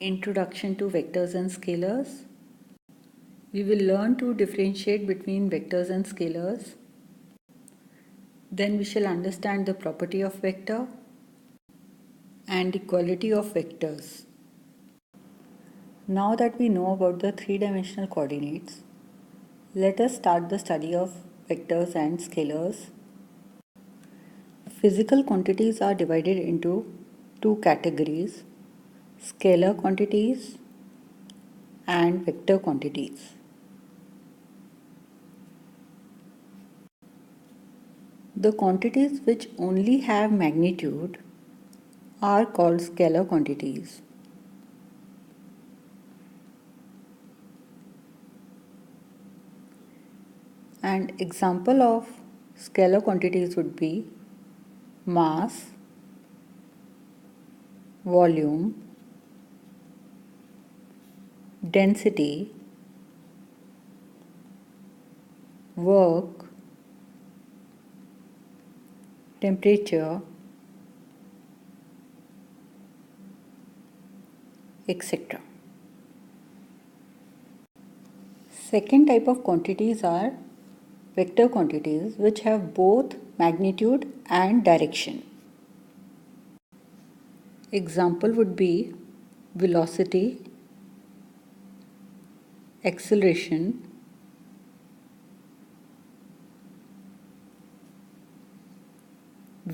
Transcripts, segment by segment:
Introduction to Vectors and Scalars. We will learn to differentiate between vectors and scalars. Then we shall understand the property of vector and equality of vectors. Now that we know about the three-dimensional coordinates, let us start the study of vectors and scalars. Physical quantities are divided into two categories: scalar quantities and vector quantities. The quantities which only have magnitude are called scalar quantities. And example of scalar quantities would be mass, volume, density, work, temperature, etc. Second type of quantities are vector quantities, which have both magnitude and direction. Example would be velocity, acceleration,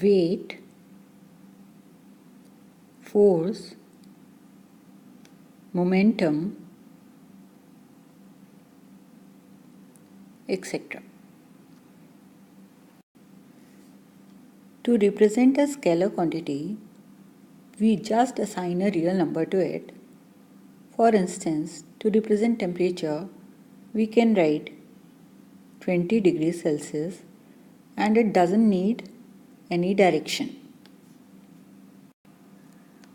weight, force, momentum, etc. To represent a scalar quantity, we just assign a real number to it. For instance, to represent temperature, we can write 20 degrees Celsius and it doesn't need any direction.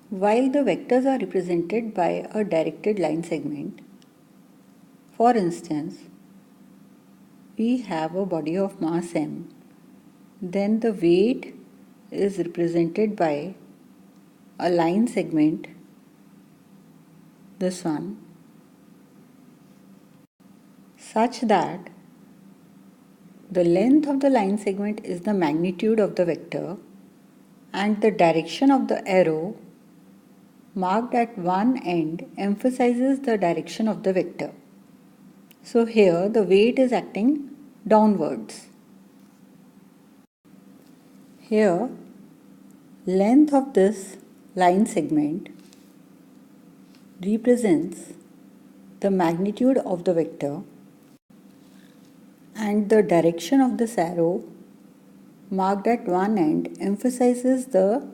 While the vectors are represented by a directed line segment, for instance, we have a body of mass m, then the weight is represented by a line segment, this one, such that the length of the line segment is the magnitude of the vector and the direction of the arrow marked at one end emphasizes the direction of the vector. So here the weight is acting downwards. Here, length of this line segment represents the magnitude of the vector and the direction of this arrow marked at one end emphasizes the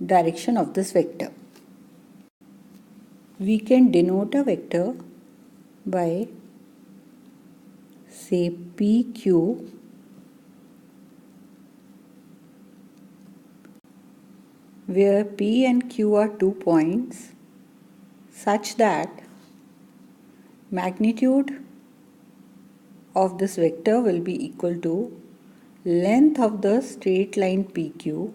direction of this vector. We can denote a vector by, say, PQ, where P and Q are 2 points, such that magnitude of this vector will be equal to length of the straight line PQ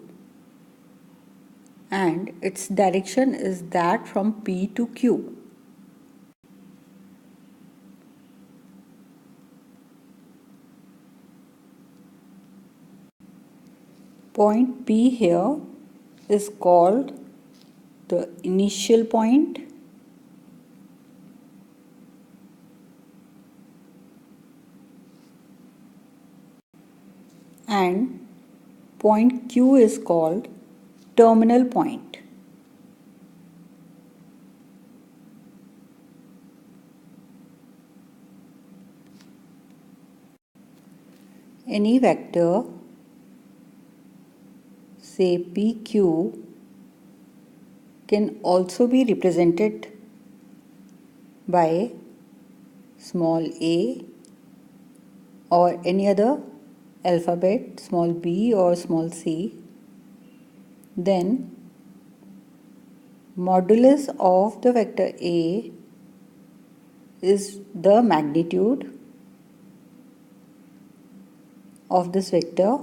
and its direction is that from P to Q. Point P here is called the initial point and point Q is called terminal point. Any vector, say PQ, can also be represented by small a or any other alphabet, small b or small c. Then modulus of the vector A is the magnitude of this vector,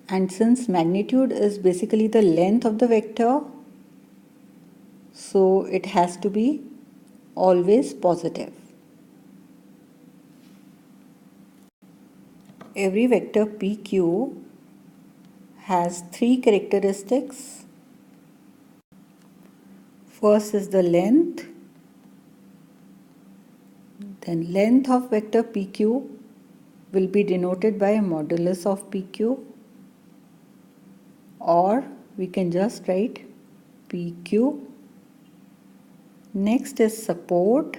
and since magnitude is basically the length of the vector, So it has to be always positive. Every vector PQ has three characteristics. First is the length. Then length of vector PQ will be denoted by a modulus of PQ, or we can just write PQ. Next is support.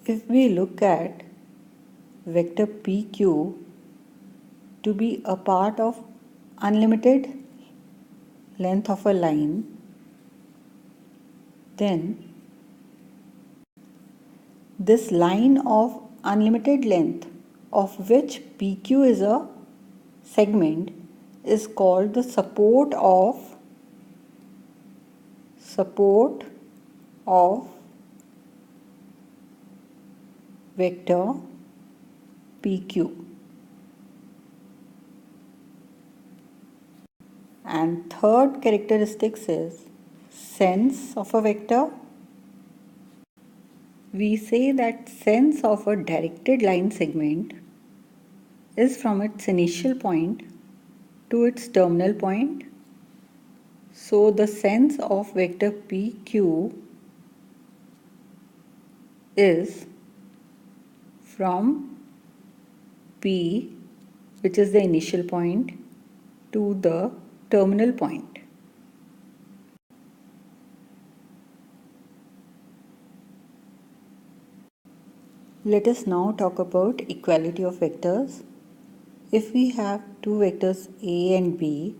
If we look at vector PQ to be a part of unlimited length of a line, then this line of unlimited length, of which PQ is a segment, is called the support of vector PQ. And third characteristics is sense of a vector. We say that sense of a directed line segment is from its initial point to its terminal point. So the sense of vector PQ is from P, which is the initial point, to the terminal point. Let us now talk about equality of vectors. If we have two vectors A and B,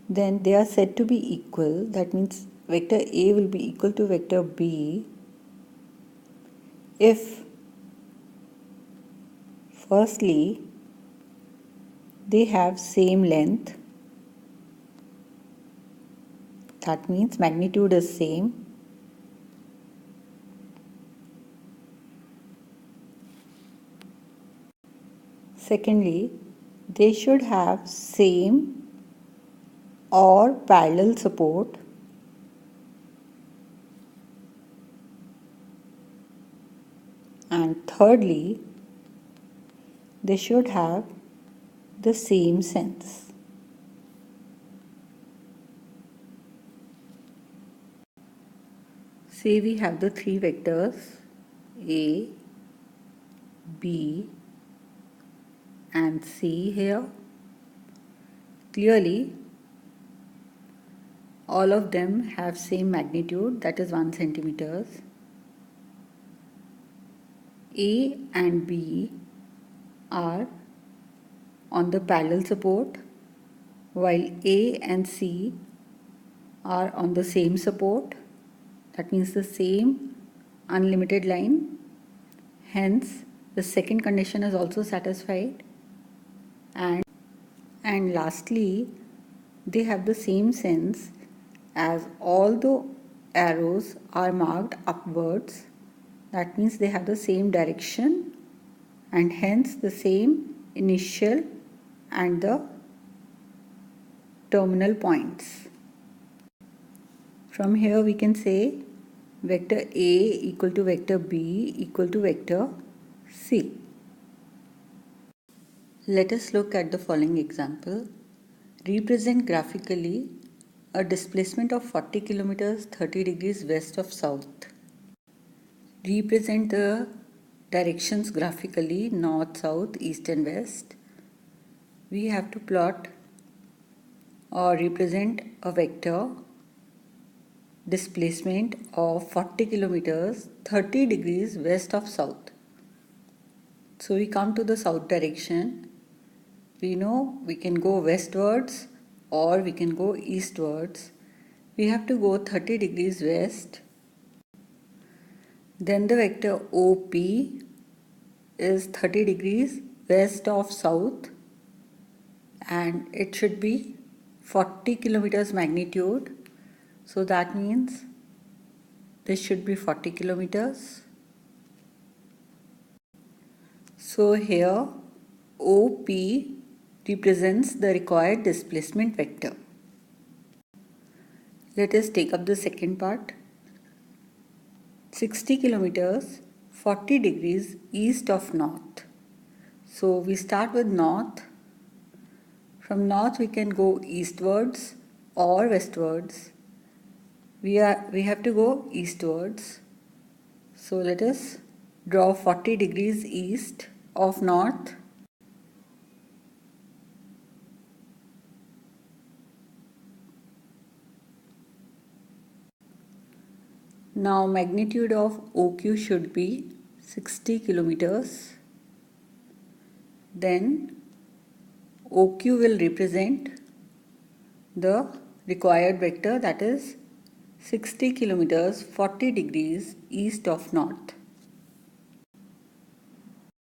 then they are said to be equal. That means vector A will be equal to vector B if firstly they have same length. That means magnitude is same. Secondly, they should have same or parallel support. And thirdly, they should have the same sense. Say we have the three vectors A, B and C here. Clearly, all of them have same magnitude, that is 1 centimeters. A and B are on the parallel support, while A and C are on the same support. That means the same unlimited line. Hence, the second condition is also satisfied. And lastly, they have the same sense, as all the arrows are marked upwards. That means they have the same direction and hence the same initial and the terminal points. From here we can say vector A equal to vector B equal to vector C. Let us look at the following example. Represent graphically a displacement of 40 kilometers 30 degrees west of south. Represent the directions graphically, north, south, east and west. We have to plot or represent a vector displacement of 40 kilometers 30 degrees west of south. So we come to the south direction. We know we can go westwards or we can go eastwards. We have to go 30 degrees west. Then the vector OP is 30 degrees west of south and it should be 40 kilometers magnitude. So that means this should be 40 kilometers. So here OP represents the required displacement vector. Let us take up the second part. 60 kilometers 40 degrees east of north. So we start with north. From north we can go eastwards or westwards. We have to go eastwards. So let us draw 40 degrees east of north. Now magnitude of OQ should be 60 kilometers. Then OQ will represent the required vector, that is 60 kilometers 40 degrees east of north.